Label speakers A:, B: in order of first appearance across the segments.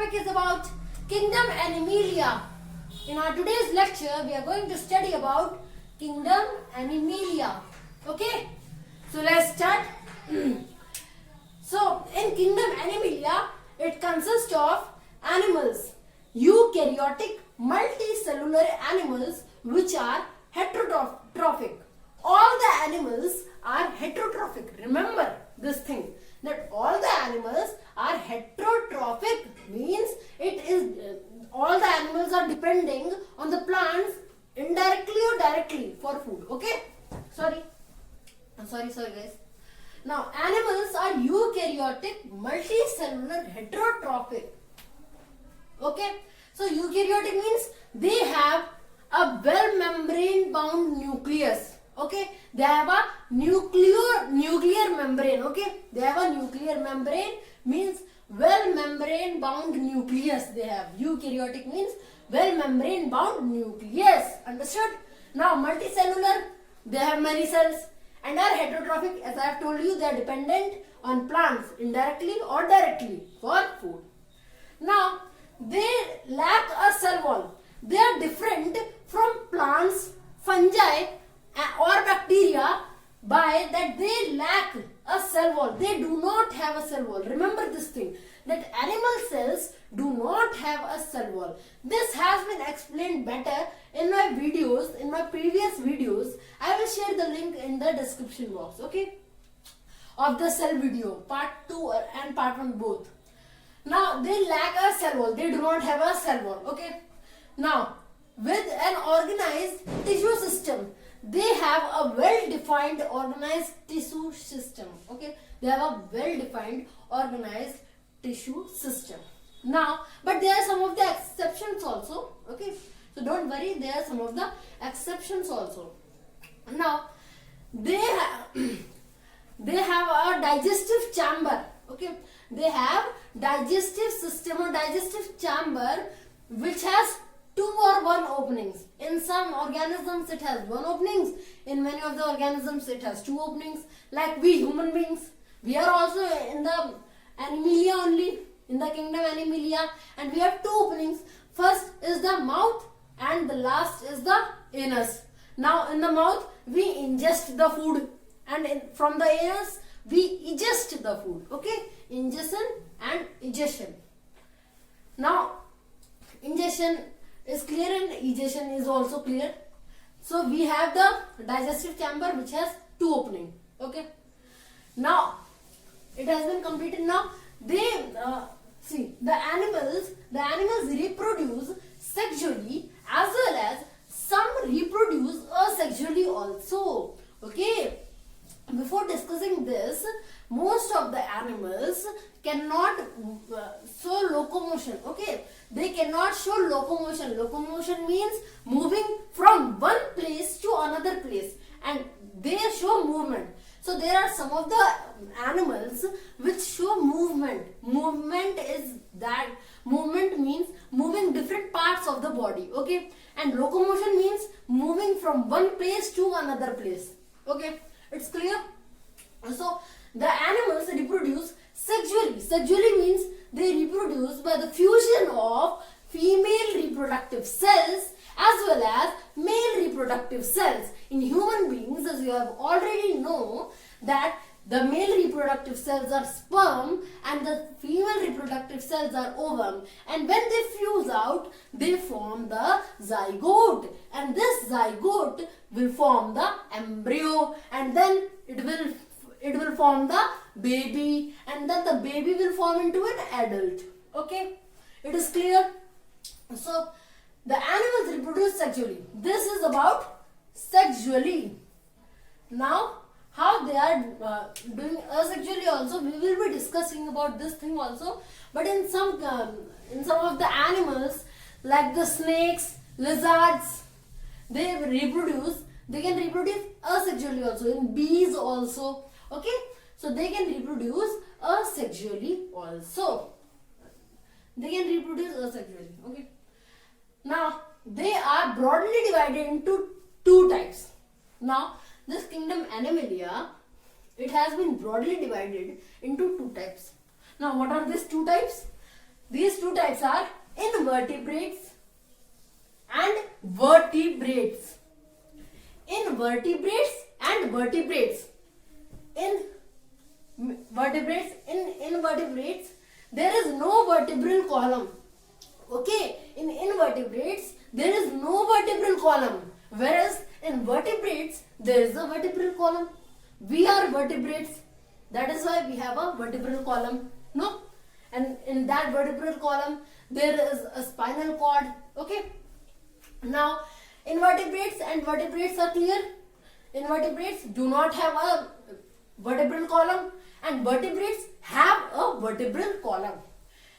A: topic is about Kingdom Animalia. In our today's lecture, we are going to study about Kingdom Animalia. Okay, so let's start. So, in Kingdom Animalia, it consists of animals, eukaryotic multicellular animals which are heterotrophic. All the animals are heterotrophic. Remember this thing, that all the animals are heterotrophic, means it is all the animals are depending on the plants indirectly or directly for food. Okay, sorry guys. Now animals are eukaryotic multicellular heterotrophic. Okay, so eukaryotic means they have a well membrane bound nucleus. Okay, they have a nuclear membrane. Okay, they have a nuclear membrane, means well membrane bound nucleus. They have eukaryotic means well membrane bound nucleus. Understood? Now multicellular, they have many cells, and are heterotrophic. As I have told you, they are dependent on plants indirectly or directly for food. Now they lack a cell wall. They are different from plants, fungi or bacteria by that they lack a cell wall. They do not have a cell wall. Remember this thing, that animal cells do not have a cell wall. This has been explained better in my videos, in my previous videos. I will share the link in the description box, okay, of the cell video, part 2 and part 1 both. Now they lack a cell wall. They do not have a cell wall. Okay. Now with an organized tissue system, they have a well-defined organized tissue system. Okay, they have a well-defined organized tissue system. Now, but there are some of the exceptions also. Okay, so don't worry, there are some of the exceptions also. Now, they have a digestive chamber. Okay, they have digestive system or digestive chamber which has 2 or 1 openings. In some organisms it has 1 openings. In many of the organisms it has 2 openings. Like we human beings, we are also in the Animalia only, in the Kingdom Animalia, and we have 2 openings. First is the mouth and the last is the anus. Now in the mouth we ingest the food, and from the anus we ingest the food. Okay, ingestion and egestion. Now ingestion is clear and egestion is also clear. So we have the digestive chamber which has 2 openings. Okay. Now it has been completed. Now they see the animals reproduce sexually as well as some reproduce asexually also. Okay. Before discussing this, most of the animals cannot show locomotion. Okay, they cannot show locomotion. Locomotion means moving from one place to another place, and they show movement. So there are some of the animals which show movement. Movement means moving different parts of the body. Okay, and locomotion means moving from one place to another place. Okay, it's clear. So the animals reproduce sexually. Sexually means they reproduce by the fusion of female reproductive cells as well as male reproductive cells. In human beings, as you have already know, that the male reproductive cells are sperm and the female reproductive cells are ovum, and when they fuse out, they form the zygote, and this zygote will form the embryo, and then it will form the baby, and then the baby will form into an adult. Okay, it is clear. So the animals reproduce sexually. This is about sexually. Now how they are doing asexually also, we will be discussing about this thing also. But in some of the animals like the snakes, lizards, they can reproduce asexually also. In bees also. Okay, so they can reproduce asexually also. They can reproduce asexually. Okay. Now they are broadly divided into 2 types. Now this Kingdom Animalia, it has been broadly divided into 2 types. Now what are these 2 types? These two types are invertebrates and vertebrates. Invertebrates and vertebrates. In invertebrates, there is no vertebral column. Okay, in invertebrates, there is no vertebral column. Whereas in vertebrates, there is a vertebral column. We are vertebrates. That is why we have a vertebral column. No? And in that vertebral column, there is a spinal cord. Okay. Now, invertebrates and vertebrates are clear. Invertebrates do not have a vertebral column, and vertebrates have a vertebral column.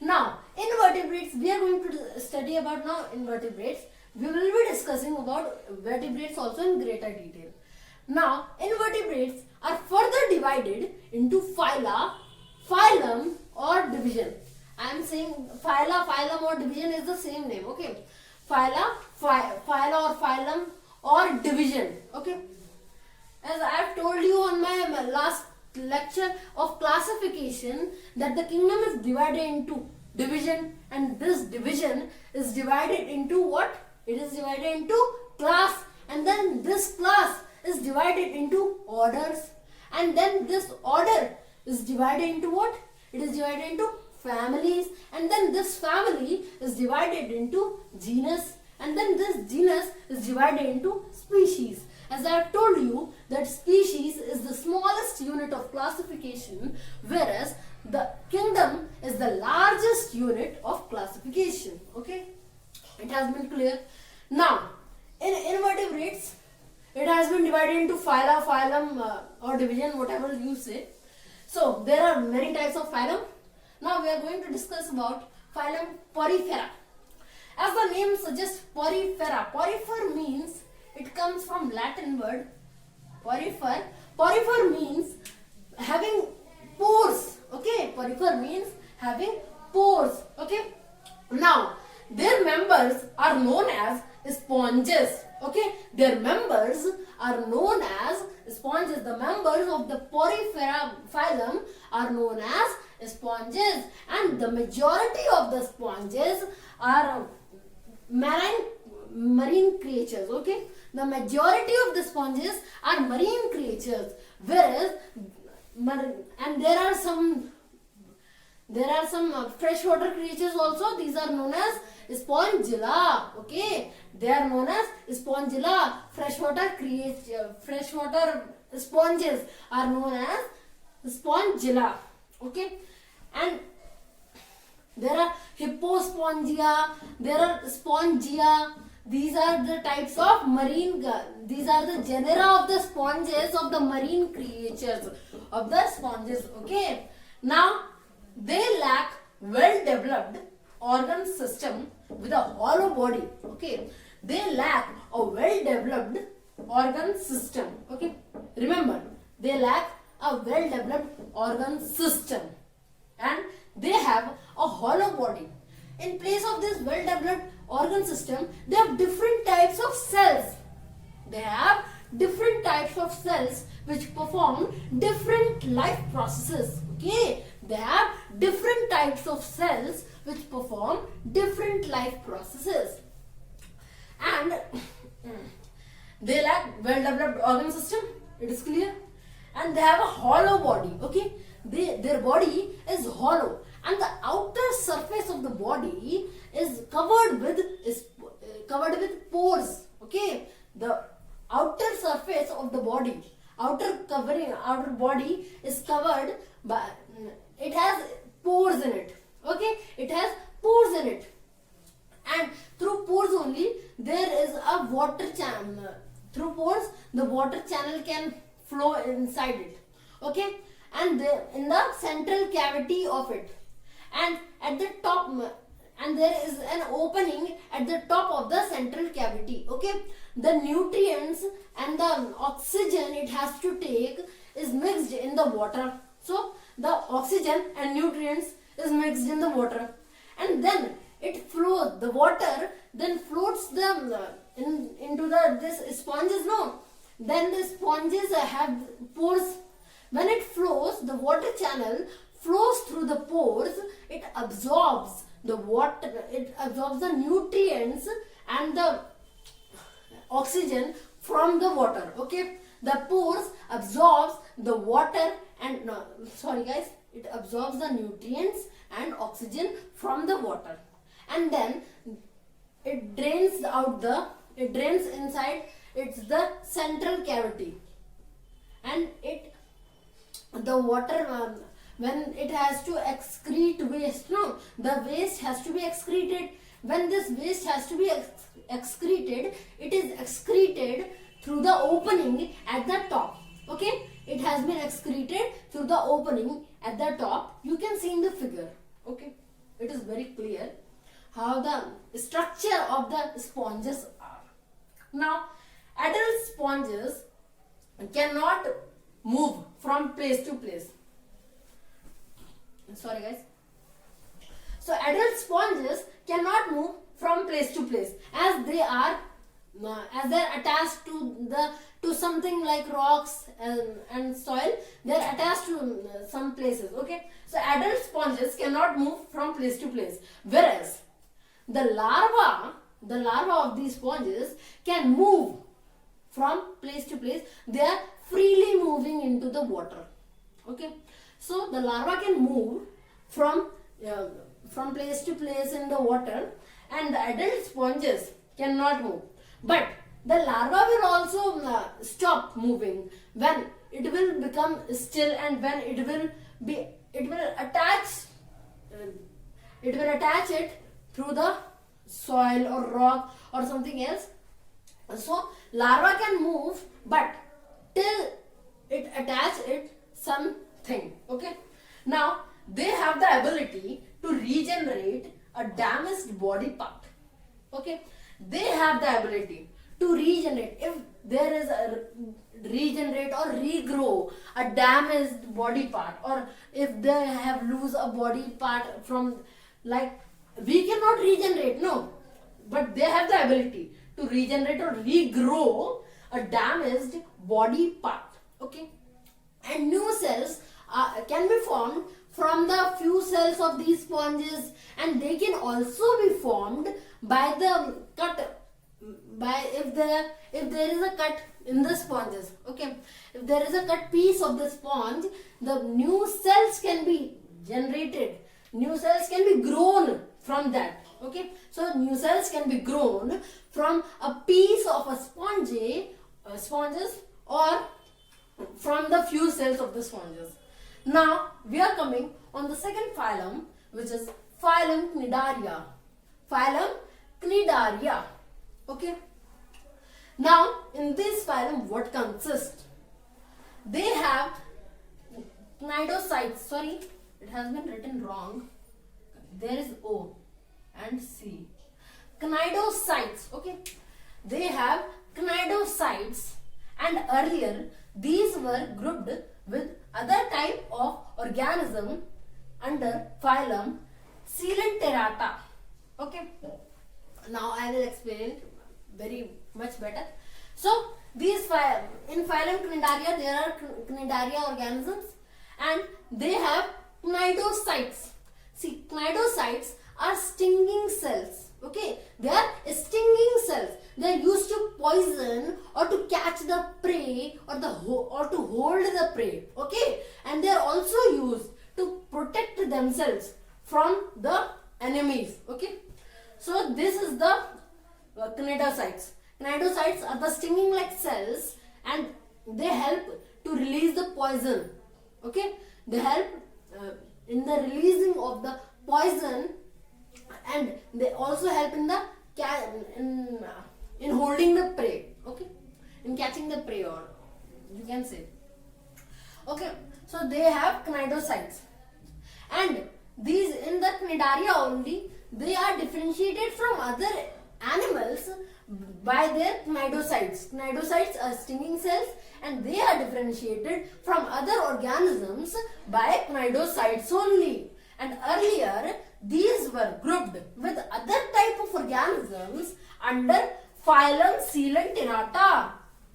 A: Now, invertebrates, we are going to study about now invertebrates. We will be discussing about vertebrates also in greater detail. Now, invertebrates are further divided into phyla, phylum or division. I am saying phyla, phylum or division is the same name. Okay. Phyla, phyla or phylum or division. Okay. As I have told you on my last lecture of classification, that the kingdom is divided into division, and this division is divided into what? It is divided into class, and then this class is divided into orders, and then this order is divided into what? It is divided into families, and then this family is divided into genus, and then this genus is divided into species. As I have told you that species is the smallest unit of classification, whereas the kingdom is the largest unit of classification. Okay, it has been clear. Now, in invertebrates, it has been divided into phyla, phylum or division, whatever you say. So, there are many types of phylum. Now, we are going to discuss about phylum Porifera. As the name suggests, Porifera. Porifer means, it comes from Latin word porifer. Porifer means having pores. Okay, porifer means having pores. Okay. Now, their members are known as sponges. Okay, their members are known as sponges. The members of the Porifera phylum are known as sponges, and the majority of the sponges are marine creatures. Okay, the majority of the sponges are marine creatures, whereas and there are some freshwater creatures also. These are known as spongilla. Okay, they are known as spongilla. Freshwater sponges are known as spongilla. Okay, and there are hippospongia, there are spongia. These are the types of marine, these are the genera of the sponges, of the marine creatures, of the sponges. Okay. Now, they lack well-developed organ system with a hollow body. Okay. They lack a well-developed organ system. Okay. Remember, they lack a well-developed organ system, and they have a hollow body. In place of this well-developed organ system, they have different types of cells. They have different types of cells which perform different life processes. Okay, they have different types of cells which perform different life processes, and they lack well-developed organ system. It is clear, and they have a hollow body. Okay, their body is hollow, and the outer surface of the body is covered with pores. Okay, the outer surface of the body, outer body is covered by, it has pores in it. Okay, it has pores in it, and through pores only there is a water channel. Through pores, the water channel can flow inside it. Okay, and in the central cavity of it, and at the top, and there is an opening at the top of the central cavity. Okay, the nutrients and the oxygen it has to take is mixed in the water. So the oxygen and nutrients is mixed in the water, and then it flows. The water then floats them into this sponges. No, then the sponges have pores. When it flows, the water channel flows through the pores. It absorbs the water, it absorbs the nutrients and the oxygen from the water. Okay, the pores absorbs the water and no, sorry guys, it absorbs the nutrients and oxygen from the water, and then it drains out the, it drains inside, it's the central cavity, and it, the water, when it has to excrete waste, no, the waste has to be excreted. When this waste has to be excreted, it is excreted through the opening at the top. Okay, it has been excreted through the opening at the top. You can see in the figure. Okay, it is very clear how the structure of the sponges are. Now, adult sponges cannot move from place to place. Sorry guys. So adult sponges cannot move from place to place as they are attached to something like rocks and soil. They are attached to some places. Okay, so adult sponges cannot move from place to place, whereas the larva of these sponges can move from place to place. They are freely moving into the water. Okay, so the larva can move from place to place in the water, and the adult sponges cannot move. But the larva will also stop moving when it will become still, and when it will attach it through the soil or rock or something else. So larva can move, but till it attach it something. Okay, now they have the ability to regenerate a damaged body part. Okay, they have the ability to regenerate. If there is a regenerate or regrow a damaged body part, or if they have lose a body part from, like, we cannot regenerate, no, but they have the ability to regenerate or regrow a damaged body part. Okay, and new cells can be formed from the few cells of these sponges, and they can also be formed by the cut, by if there is a cut in the sponges. Okay, if there is a cut piece of the sponge, the new cells can be generated, new cells can be grown from that. Okay, so new cells can be grown from a piece of a sponges or from the few cells of the sponges. Now we are coming on the second phylum, which is phylum Cnidaria. Phylum Cnidaria. Okay. Now in this phylum, what consists? They have cnidocytes. Sorry, it has been written wrong. There is O and C. Cnidocytes. Okay. They have cnidocytes, and earlier these were grouped with other type of organism under phylum Coelenterata. Okay. Now I will explain it very much better. So these in phylum Cnidaria, there are Cnidaria organisms, and they have cnidocytes. See, cnidocytes are stinging cells. Okay, they are stinging cells. They are used to poison or to catch the prey, or to hold the prey. Okay, and they are also used to protect themselves from the enemies. Okay, so this is the cnidocytes. Cnidocytes are the stinging like cells, and they help to release the poison. Okay, they help in the releasing of the poison, and they also help in the in holding the prey. Okay, in catching the prey, or you can say. Okay, so they have cnidocytes, and these in the Cnidaria only, they are differentiated from other animals by their cnidocytes. Cnidocytes are stinging cells, and they are differentiated from other organisms by cnidocytes only. And earlier, these were grouped with other type of organisms under phylum Coelenterata.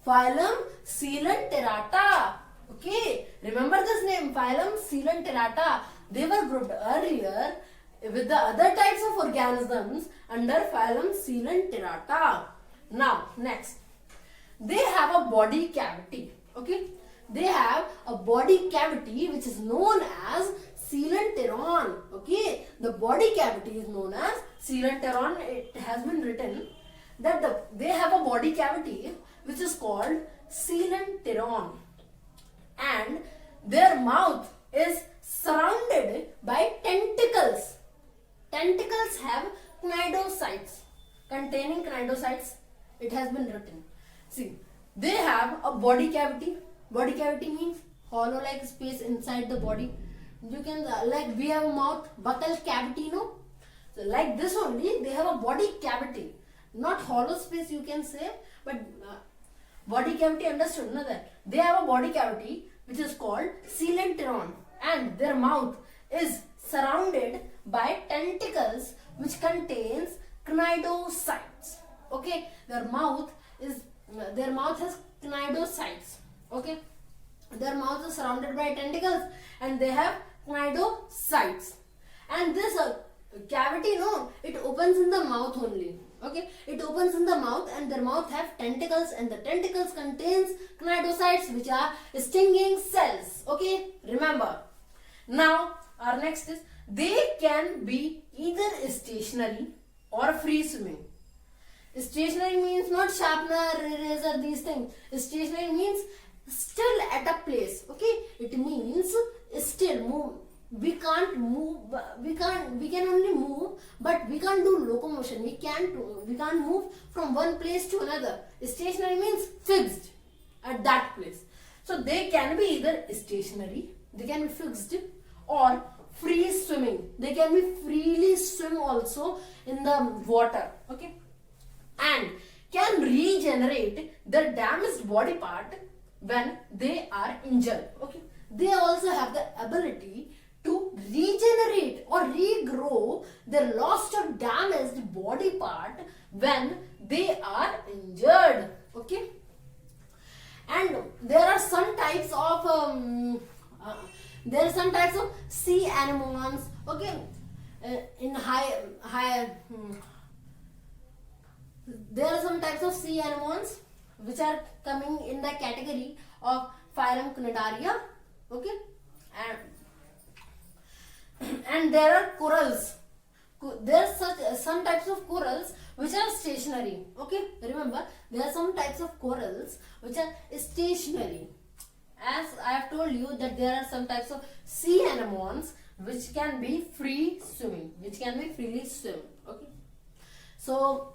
A: Phylum Coelenterata. Okay, remember this name, phylum Coelenterata. They were grouped earlier with the other types of organisms under phylum Coelenterata. Now, next, they have a body cavity. Okay, they have a body cavity which is known as coelenteron. Okay, the body cavity is known as coelenteron. It has been written that they have a body cavity which is called coelenteron, and their mouth is surrounded by tentacles. Tentacles have cnidocytes, containing cnidocytes. It has been written. See, they have a body cavity. Body cavity means hollow like space inside the body. You can like we have a mouth, buccal cavity, no? So like this only, they have a body cavity, not hollow space you can say, but body cavity, understood, no? That they have a body cavity which is called coelenteron, and their mouth is surrounded by tentacles which contains cnidocytes. Okay, their mouth has cnidocytes. Okay, their mouth is surrounded by tentacles and they have cnidocytes. And this cavity, no, it opens in the mouth only. Okay, it opens in the mouth, and their mouth have tentacles, and the tentacles contains cnidocytes which are stinging cells. Okay, remember. Now our next is they can be either stationary or free swimming. Stationary means not sharpener, eraser, these things. Stationary means still at a place. Okay, it means still move. We can't move. We can only move, but we can't do locomotion. We can't move from one place to another. Stationary means fixed at that place. So they can be either stationary, they can be fixed, or free swimming. They can be freely swim also in the water. Okay, and can regenerate their damaged body part when they are injured. Okay, they also have the ability to regenerate or regrow their lost or damaged body part when they are injured. Okay, and there are some types of sea anemones. Okay, in there are some types of sea anemones which are coming in the category of phylum Cnidaria. Okay, and there are corals. There are some types of corals which are stationary. Okay, remember, there are some types of corals which are stationary. As I have told you that there are some types of sea anemones which can be free swimming, which can be freely swim. Okay, so